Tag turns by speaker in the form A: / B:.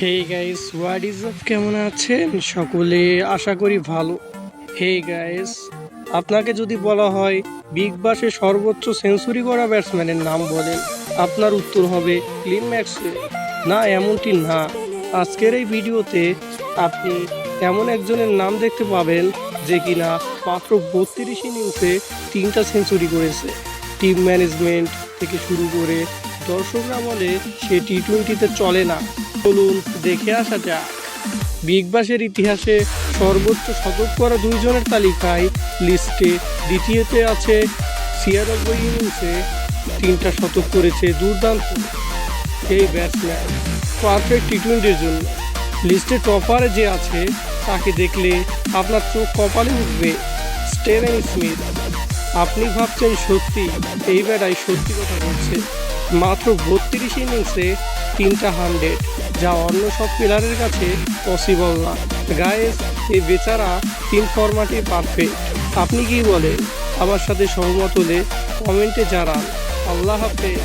A: Hey guys, what is up, কেমন আছেন সকলে? আশা করি ভালো। হে গাইস, আপনাকে যদি বলা হয় বিগ বাসে সর্বোচ্চ সেঞ্চুরি করা ব্যাটসম্যানের নাম বলেন, আপনার উত্তর হবে ক্লিন ম্যাক্সওয়েল। না, এমনটি না। আজকের এই ভিডিওতে আপনি এমন একজনের নাম দেখতে পাবেন যে কিনা মাত্র 32 ইনিংসে 3টা সেঞ্চুরি করেছে। টিম ম্যানেজমেন্ট থেকে শুরু করে দর্শকরা বলে সে টি-20তে চলে না। চলুন দেখে আসা যাক। বিগ বাসের ইতিহাসে সর্বোচ্চ শতক করা দুইজনের তালিকায় লিস্টে দ্বিতীয়তে আছে 96 ইনিংসে 3টা শতক করেছে দুর্দান্ত এই ব্যাটসম্যান, পারফেক্ট টি-20-র জন্য। লিস্টে টপারে যে আছে তাকে দেখলে আপনার চোখ কপালে উঠবে, স্টিভেন স্মিথ। আপনি ভাবছেন সত্যি এই ব্যাটাই সত্যি কথা বলছে। মাত্র 32 ইনিংসে 3টা 100, যা অন্য সব প্লেয়ারের কাছে পসিবল না। গাইস, এই বেচারা 3 ফরম্যাটে পারফেক্ট। আপনি কি বলেন? আমার সাথে সহমত হলে কমেন্টে জানান। আল্লাহ হাফেজ।